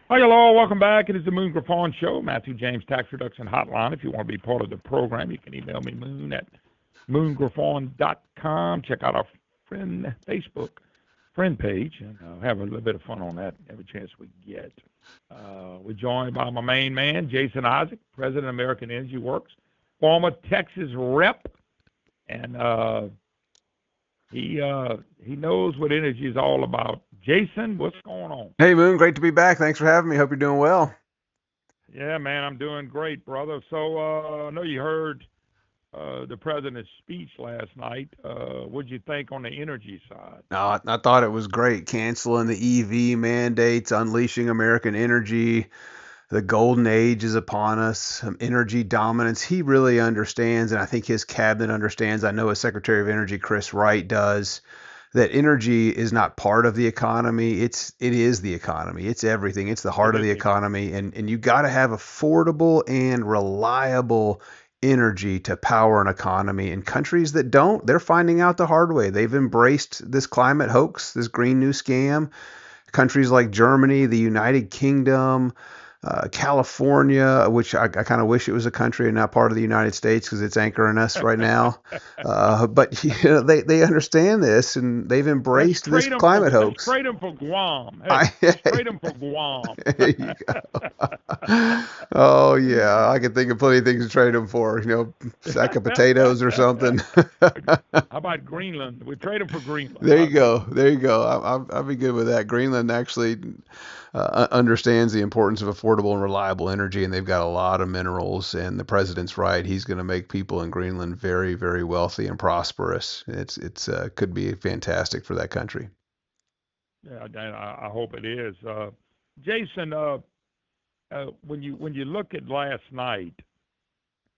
Hi, hello, welcome back. It is the Moon Griffon Show, Matthew James Tax Reduction Hotline. If you want to be part of the program, you can email me, moon at moongriffon.com. Check out our friend Facebook friend page and have a little bit of fun on that every chance we get. We're joined by my main man, Jason Isaac, President of American Energy Works, former Texas rep, and he knows what energy is all about. Jason, what's going on? Hey, Moon, great to be back. Thanks for having me. Hope you're doing well. Yeah, man, I'm doing great, brother. So I know you heard the president's speech last night. What'd you think on the energy side? No, I thought it was great. Canceling the EV mandates, unleashing American energy. The golden age is upon us. Energy dominance. He really understands, and I think his cabinet understands. I know his Secretary of Energy, Chris Wright, does. That energy is not part of the economy. It is the economy. It's everything. It's the heart It of is the the economy. economy. And you got to have affordable and reliable energy to power an economy. And countries that don't, they're finding out the hard way. They've embraced this climate hoax, this green new scam. Countries like Germany, the United Kingdom, California, which I kind of wish it was a country and not part of the United States because it's anchoring us right now. But they understand this and they've Let's embraced this trade them for climate let's hoax. trade them for Guam. Hey, I, let's trade them for Guam. there you go. Oh yeah, I can think of plenty of things to trade them for. Sack of potatoes or something. How about Greenland? We trade them for Greenland. There How you about that? go. There you go. I'll be good with that. Greenland actually understands the importance of affordable and reliable energy, and they've got a lot of minerals. And the president's right; he's going to make people in Greenland very, very wealthy and prosperous. It's could be fantastic for that country. Yeah, I hope it is. Jason, when you look at last night,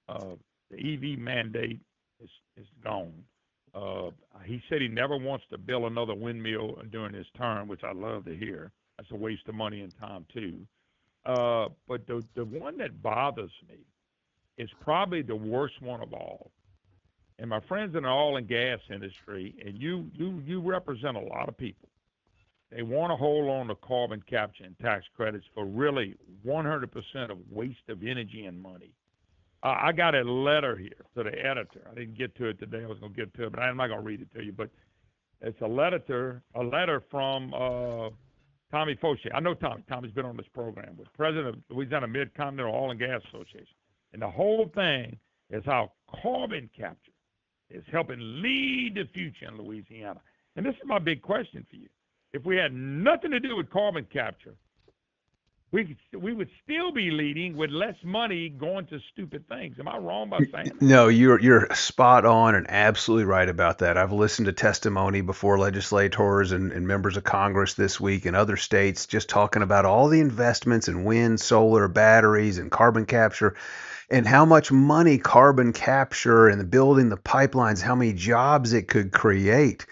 the EV mandate is gone. Uh, he said he never wants to build another windmill during his term, which I love to hear. That's a waste of money and time too. But the one that bothers me is probably the worst one of all. And my friends in the oil and gas industry, and you represent a lot of people. They want to hold on to carbon capture and tax credits for really 100% of waste of energy and money. I got a letter here to the editor. I didn't get to it today. I was going to get to it, but I'm not going to read it to you. But it's a letter from Tommy Fauci. I know Tommy. Tommy's been on this program with president of Louisiana Mid-Continental Oil and Gas Association. And the whole thing is how carbon capture is helping lead the future in Louisiana. And this is my big question for you. If we had nothing to do with carbon capture, we would still be leading with less money going to stupid things. Am I wrong by saying that? No, you're spot on and absolutely right about that. I've listened to testimony before legislators and members of Congress this week in other states just talking about all the investments in wind, solar, batteries, and carbon capture, and how much money carbon capture and building the pipelines, how many jobs it could create.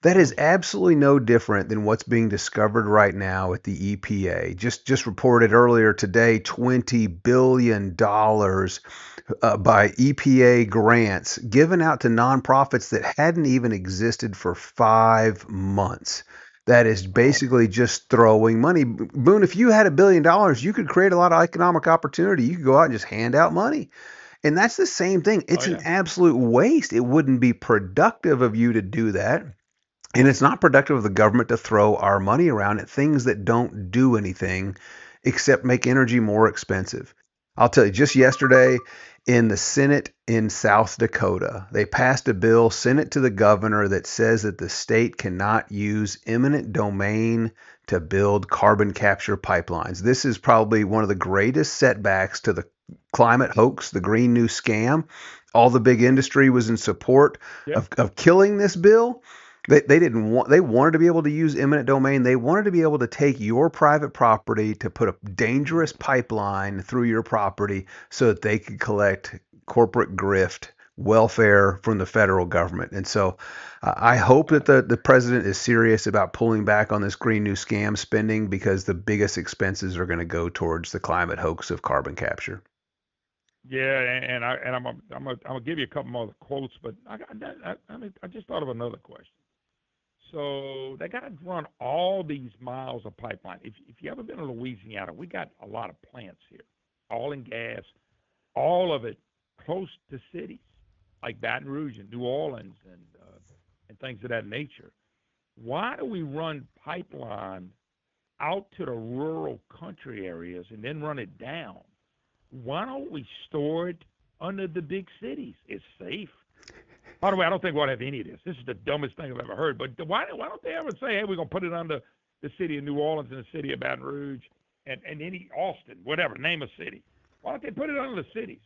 That is absolutely no different than what's being discovered right now at the EPA. Just reported earlier today, $20 billion by EPA grants given out to nonprofits that hadn't even existed for 5 months. That is Oh, basically just throwing money. Boone, if you had $1 billion, you could create a lot of economic opportunity. You could go out and just hand out money. And that's the same thing. oh It's an yeah. absolute waste. It wouldn't be productive of you to do that. And it's not productive of the government to throw our money around at things that don't do anything except make energy more expensive. I'll tell you, just yesterday in the Senate in South Dakota, they passed a bill, sent it to the governor, that says that the state cannot use eminent domain to build carbon capture pipelines. This is probably one of the greatest setbacks to the climate hoax, the Green New Scam. All the big industry was in support Yeah. of killing this bill. They didn't want they wanted to be able to use eminent domain. They wanted to be able to take your private property to put a dangerous pipeline through your property so that they could collect corporate grift welfare from the federal government. And so I hope that the president is serious about pulling back on this green new scam spending because the biggest expenses are going to go towards the climate hoax of carbon capture. Yeah, I'm gonna give you a couple more quotes, but I just thought of another question. So they got to run all these miles of pipeline. If you ever been to Louisiana, we got a lot of plants here, oil and gas, all of it close to cities like Baton Rouge and New Orleans and things of that nature. Why do we run pipeline out to the rural country areas and then run it down? Why don't we store it under the big cities? It's safe. By the way, I don't think we'll have any of this. This is the dumbest thing I've ever heard. But why don't they ever say, hey, we're going to put it under the city of New Orleans and the city of Baton Rouge and any Austin, whatever, name a city. Why don't they put it under the cities?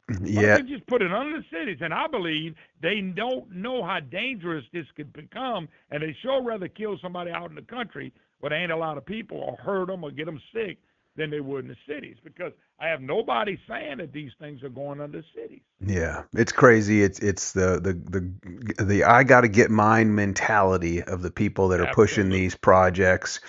Why Yeah. don't they just put it under the cities? And I believe they don't know how dangerous this could become, and they sure rather kill somebody out in the country where there ain't a lot of people or hurt them or get them sick than they would in the cities, because I have nobody saying that these things are going under cities. Yeah, it's crazy. It's the I got to get mine mentality of the people that are pushing Absolutely. these projects.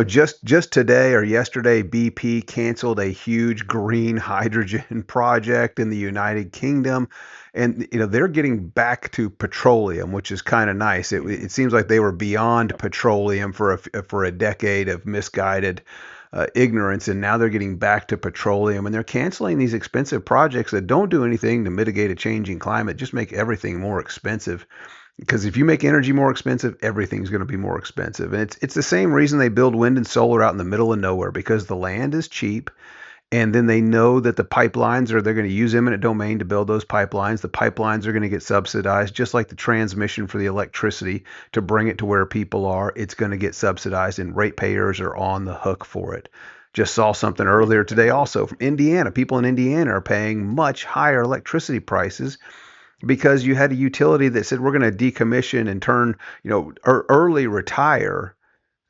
Just today or yesterday, BP canceled a huge green hydrogen project in the United Kingdom, and they're getting back to petroleum, which is kind of nice. It seems like they were beyond petroleum for a decade of misguided ignorance, and now they're getting back to petroleum, and they're canceling these expensive projects that don't do anything to mitigate a changing climate, just make everything more expensive. Because if you make energy more expensive, everything's going to be more expensive. And it's the same reason they build wind and solar out in the middle of nowhere, because the land is cheap. And then they know that the pipelines they're going to use eminent domain to build those pipelines. The pipelines are going to get subsidized, just like the transmission for the electricity to bring it to where people are. It's going to get subsidized, and ratepayers are on the hook for it. Just saw something earlier today also from Indiana. People in Indiana are paying much higher electricity prices because you had a utility that said we're going to decommission and turn, early retire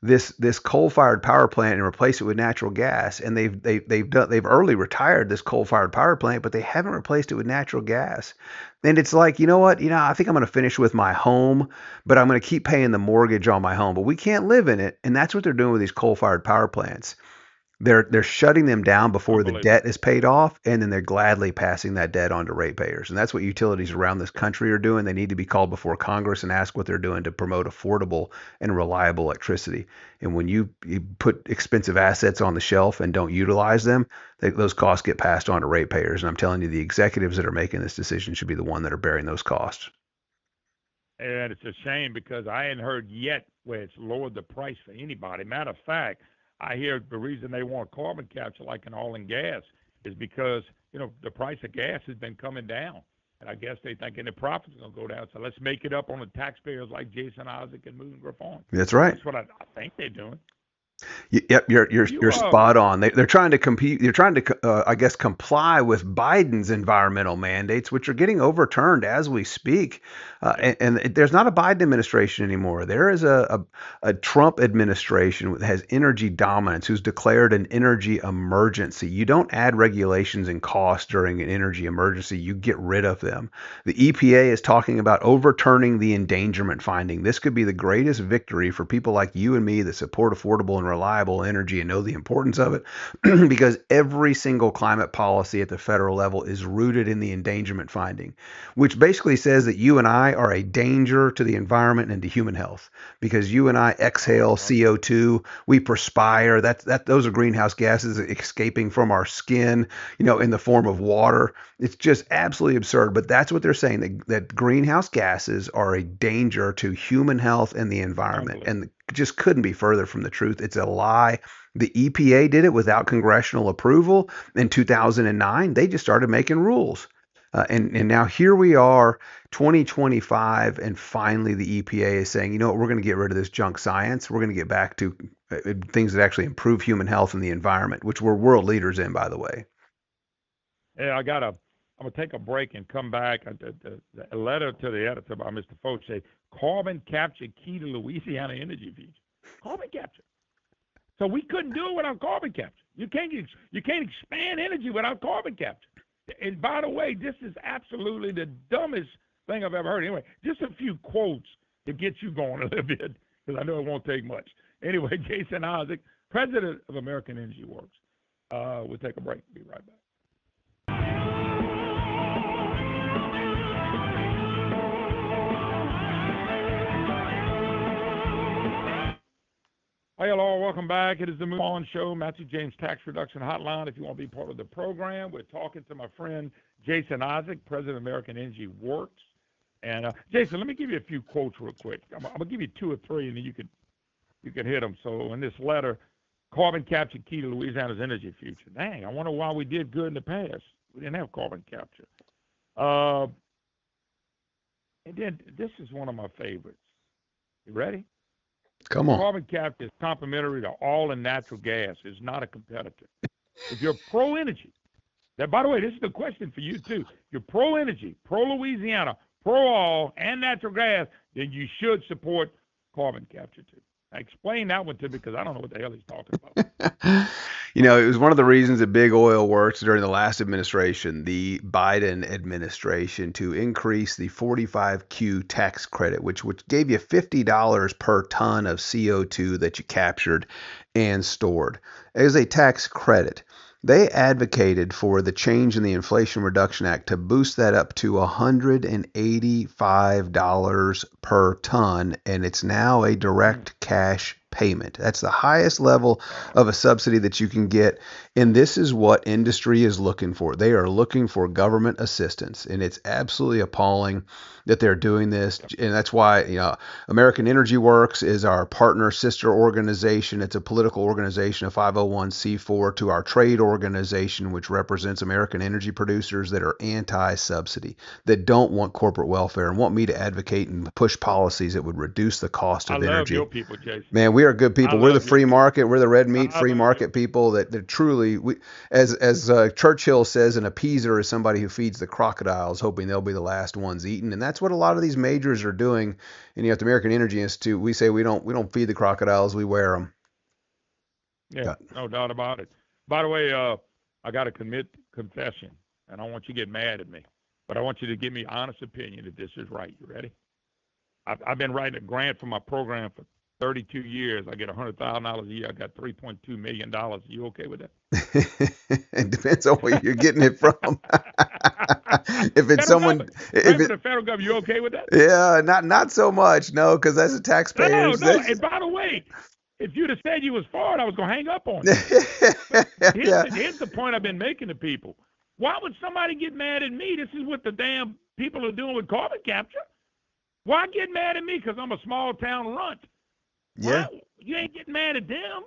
this coal-fired power plant and replace it with natural gas. And they've early retired this coal-fired power plant, but they haven't replaced it with natural gas. And it's like, you know what? I think I'm going to finish with my home, but I'm going to keep paying the mortgage on my home. But we can't live in it, and that's what they're doing with these coal-fired power plants. They're shutting them down before the Unbelievable. debt is paid off, and then they're gladly passing that debt on to ratepayers. And that's what utilities around this country are doing. They need to be called before Congress and ask what they're doing to promote affordable and reliable electricity. And when you put expensive assets on the shelf and don't utilize them, those costs get passed on to ratepayers. And I'm telling you, the executives that are making this decision should be the one that are bearing those costs. And it's a shame because I ain't heard yet where it's lowered the price for anybody. Matter of fact, I hear the reason they want carbon capture, like in oil and gas, is because the price of gas has been coming down, and I guess they thinking the profits are gonna go down. So let's make it up on the taxpayers like Jason Isaac and Moon Griffon. That's right. That's what I think they're doing. Yep, you're You spot on. They're trying to compete. They're trying to, I guess, comply with Biden's environmental mandates, which are getting overturned as we speak. Yep. And there's not a Biden administration anymore. There is a Trump administration that has energy dominance, who's declared an energy emergency. You don't add regulations and costs during an energy emergency. You get rid of them. The EPA is talking about overturning the endangerment finding. This could be the greatest victory for people like you and me that support affordable and reliable energy and know the importance of it, because every single climate policy at the federal level is rooted in the endangerment finding, which basically says that you and I are a danger to the environment and to human health, because you and I exhale CO2, we perspire. Those are greenhouse gases escaping from our skin, in the form of water. It's just absolutely absurd. But that's what they're saying, that greenhouse gases are a danger to human health and the environment. And just couldn't be further from the truth. It's a lie. The EPA did it without congressional approval in 2009. They just started making rules. And now here we are, 2025, and finally the EPA is saying, we're going to get rid of this junk science. We're going to get back to things that actually improve human health and the environment, which we're world leaders in, by the way. Yeah, I'm gonna take a break and come back. The letter to the editor by Mr. Foch say carbon capture key to Louisiana energy future. Carbon capture. So we couldn't do it without carbon capture. You can't expand energy without carbon capture. And by the way, this is absolutely the dumbest thing I've ever heard. Anyway, just a few quotes to get you going a little bit, because I know it won't take much. Anyway, Jason Isaac, president of American Energy Works. We'll take a break. Be right back. Hi, hello, welcome back. It is the Moon Griffon Show, Matthew James Tax Reduction Hotline. If you want to be part of the program, we're talking to my friend Jason Isaac, President of American Energy Works. And Jason, let me give you a few quotes real quick. I'm gonna give you 2 or 3, and then you can hit them. So in this letter, carbon capture key to Louisiana's energy future. Dang, I wonder why we did good in the past. We didn't have carbon capture. And then this is one of my favorites. You ready? Come on. Carbon capture is complementary to oil and natural gas. It's not a competitor. If you're pro-energy, that, by the way, this is the question for you, too. If you're pro-energy, pro-Louisiana, pro-oil, and natural gas, then you should support carbon capture, too. Now, explain that one to me, because I don't know what the hell he's talking about. You know, it was one of the reasons that big oil worked during the last administration, the Biden administration, to increase the 45Q tax credit, which gave you $50 per ton of CO2 that you captured and stored as a tax credit. They advocated for the change in the Inflation Reduction Act to boost that up to $185 per ton, and it's now a direct cash payment. That's the highest level of a subsidy that you can get, and this is what industry is looking for. They are looking for government assistance, and it's absolutely appalling that they're doing this, and that's why, you know, American Energy Works is our partner sister organization. It's a political organization, a 501c4 to our trade organization, which represents American energy producers that are anti-subsidy, that don't want corporate welfare and want me to advocate and push policies that would reduce the cost of energy. I love your people, Jason. Man, we are good people. We're the free market. We're the red meat free market people that truly, as Churchill says, an appeaser is somebody who feeds the crocodiles, hoping they'll be the last ones eaten. And that's what a lot of these majors are doing. And you know, at the American Energy Institute, we say we don't feed the crocodiles, we wear them. Yeah, no doubt about it. By the way, I got to confession, and I don't want you to get mad at me, but I want you to give me honest opinion if this is right. You ready? I've been writing a grant for my program for 32 years. I get $100,000 a year. I got $3.2 million. You okay with that? It depends on where you're getting it from. If it's someone, the federal government, you okay with that? Yeah, not so much. No, because that's the taxpayers. No. And by the way, if you'd have said you was for it, I was going to hang up on you. Here's the point I've been making to people. Why would somebody get mad at me? This is what the damn people are doing with carbon capture. Why get mad at me? Because I'm a small town runt. Yeah. Why? You ain't getting mad at them.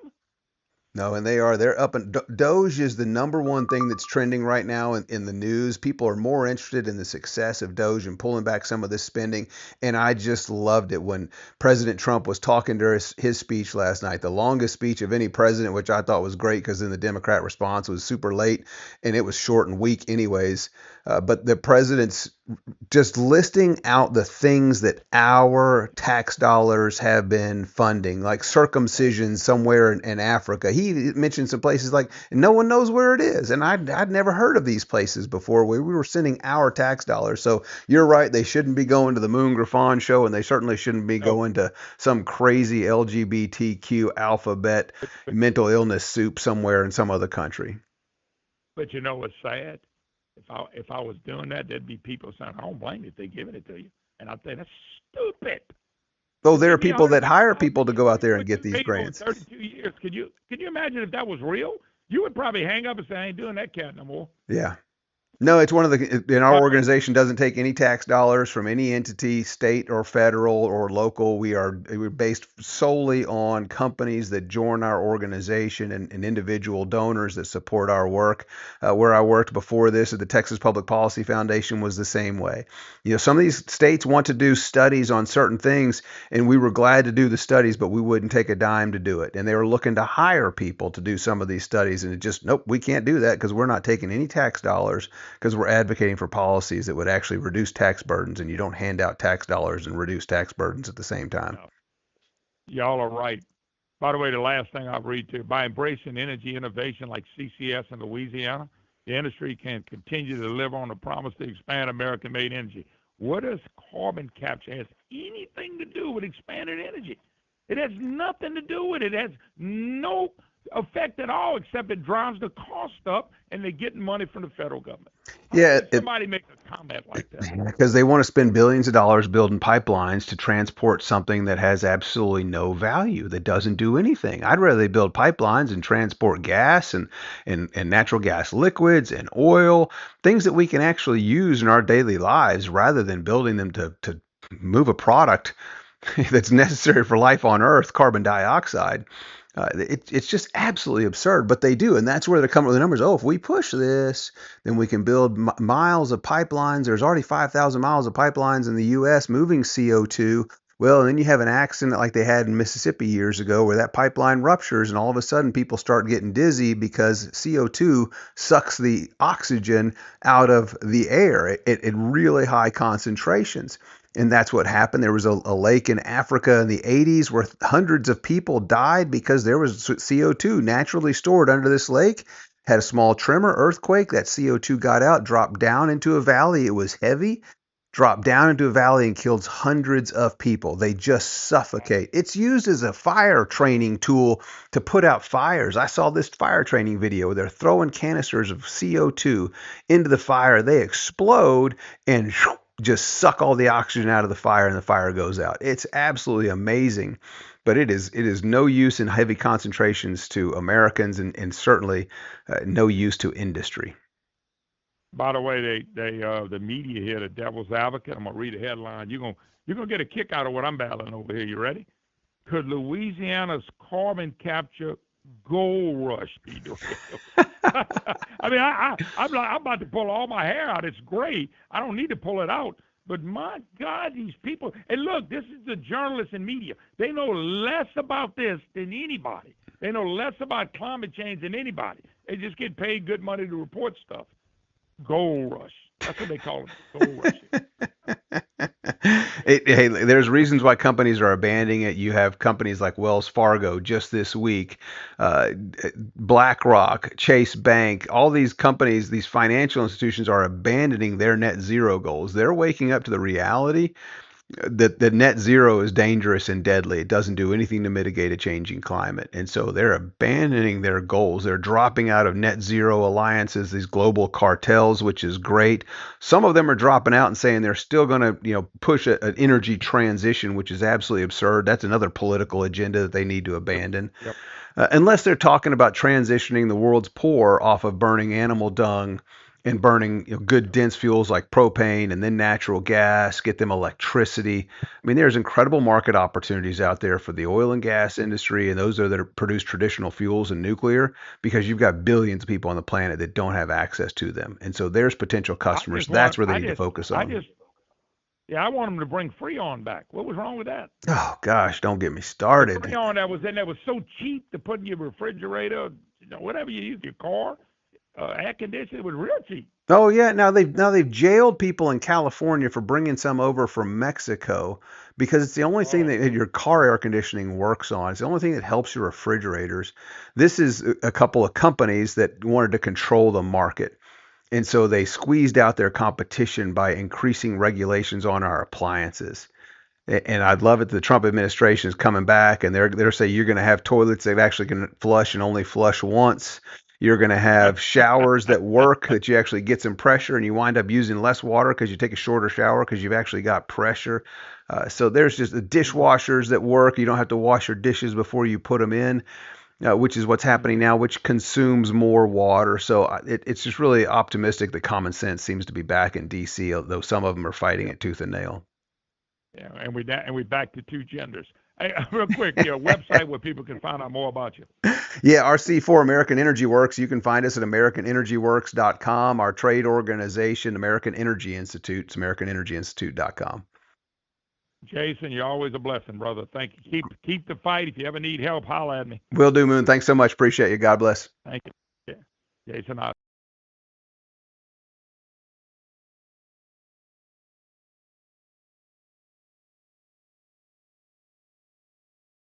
No, and they're up, and Doge is the number one thing that's trending right now in the news. People are more interested in the success of Doge and pulling back some of this spending. And I just loved it when President Trump was talking during his speech last night, the longest speech of any president, which I thought was great because then the Democrat response was super late and it was short and weak anyways. But the president's just listing out the things that our tax dollars have been funding, like circumcision somewhere in Africa. He mentioned some places like no one knows where it is, and I'd never heard of these places before. We were sending our tax dollars. So you're right, they shouldn't be going to the Moon Griffon Show, and they certainly shouldn't be going to some crazy LGBTQ alphabet mental illness soup somewhere in some other country. But you know what's sad? If I was doing that, there'd be people saying, I don't blame you if they're giving it to you. And I'd say, that's stupid. Oh, there are people that hire people to go out there and get these grants. 32 years. Can you imagine if that was real? You would probably hang up and say, I ain't doing that cat no more. Yeah. No, it's one of the, in our organization doesn't take any tax dollars from any entity, state or federal or local. We're based solely on companies that join our organization and individual donors that support our work. Where I worked before this at the Texas Public Policy Foundation was the same way. You know, some of these states want to do studies on certain things, and we were glad to do the studies, but we wouldn't take a dime to do it. And they were looking to hire people to do some of these studies, and it just, nope, we can't do that because we're not taking any tax dollars, because we're advocating for policies that would actually reduce tax burdens, and you don't hand out tax dollars and reduce tax burdens at the same time. Y'all are right. By the way, the last thing I'll read to, by embracing energy innovation like CCS in Louisiana, the industry can continue to deliver on the promise to expand American-made energy. What does carbon capture have anything to do with expanded energy? It has nothing to do with it. It has no effect at all, except it drives the cost up, and they're getting money from the federal government. How Yeah, can somebody make a comment like that? because they want to spend billions of dollars building pipelines to transport something that has absolutely no value, that doesn't do anything. I'd rather they build pipelines and transport gas and natural gas liquids and oil, things that we can actually use in our daily lives rather than building them to move a product that's necessary for life on Earth, carbon dioxide. It's just absolutely absurd, but they do, and that's where they're coming with the numbers. Oh, if we push this, then we can build miles of pipelines. There's already 5,000 miles of pipelines in the U.S. moving CO2. Well, and then you have an accident like they had in Mississippi years ago where that pipeline ruptures, and all of a sudden people start getting dizzy because CO2 sucks the oxygen out of the air at really high concentrations. And that's what happened. There was a lake in Africa in the 80s where hundreds of people died because there was CO2 naturally stored under this lake. Had a small tremor, earthquake. That CO2 got out, dropped down into a valley. It was heavy, dropped down into a valley and killed hundreds of people. They just suffocate. It's used as a fire training tool to put out fires. I saw this fire training video where they're throwing canisters of CO2 into the fire. They explode and just suck all the oxygen out of the fire and the fire goes out. It's absolutely amazing, but it is no use in heavy concentrations to Americans and certainly no use to industry. By the way, the media here, the devil's advocate. I'm gonna read a headline. You're gonna get a kick out of what I'm battling over here. You ready? Could Louisiana's carbon capture gold rush be doing? I mean, I'm about to pull all my hair out. It's great. I don't need to pull it out. But my God, these people. And look, this is the journalists and media. They know less about this than anybody. They know less about climate change than anybody. They just get paid good money to report stuff. Gold rush. That's what they call it. Gold rush. Hey, there's reasons why companies are abandoning it. You have companies like Wells Fargo just this week, uh, BlackRock, Chase Bank, all these companies, these financial institutions are abandoning their net zero goals. They're waking up to the reality that net zero is dangerous and deadly. It doesn't do anything to mitigate a changing climate. And so they're abandoning their goals. They're dropping out of net zero alliances, these global cartels, which is great. Some of them are dropping out and saying they're still going to, push an energy transition, which is absolutely absurd. That's another political agenda that they need to abandon. Yep. Unless they're talking about transitioning the world's poor off of burning animal dung and burning good dense fuels like propane and then natural gas, get them electricity. I mean, there's incredible market opportunities out there for the oil and gas industry and those that produce traditional fuels and nuclear because you've got billions of people on the planet that don't have access to them. And so there's potential customers. That's where they need to focus on. Yeah, I want them to bring Freon back. What was wrong with that? Oh gosh, don't get me The started. Freon that was in there was so cheap to put in your refrigerator, whatever you use, your car, air conditioner. It was real cheap. Oh yeah, now they've jailed people in California for bringing some over from Mexico because it's the only thing Oh, that your car air conditioning works on. It's the only thing that helps your refrigerators. This is a couple of companies that wanted to control the market. And so they squeezed out their competition by increasing regulations on our appliances. And I'd love it. The Trump administration is coming back, and they're saying you're going to have toilets that actually can flush and only flush once. You're going to have showers that work, that you actually get some pressure, and you wind up using less water because you take a shorter shower because you've actually got pressure. So there's just the dishwashers that work. You don't have to wash your dishes before you put them in, which is what's happening now, which consumes more water. So it's just really optimistic that common sense seems to be back in D.C., although some of them are fighting yeah, it tooth and nail. yeah. And we back to two genders. Hey, real quick, your website where people can find out more about you. Yeah, RC4 American Energy Works. You can find us at AmericanEnergyWorks.com. Our trade organization, American Energy Institute, it's AmericanEnergyInstitute.com. Jason, you're always a blessing, brother. Thank you. Keep the fight. If you ever need help, holler at me. Will do, Moon. Thanks so much. Appreciate you. God bless. Thank you. Yeah. Jason, I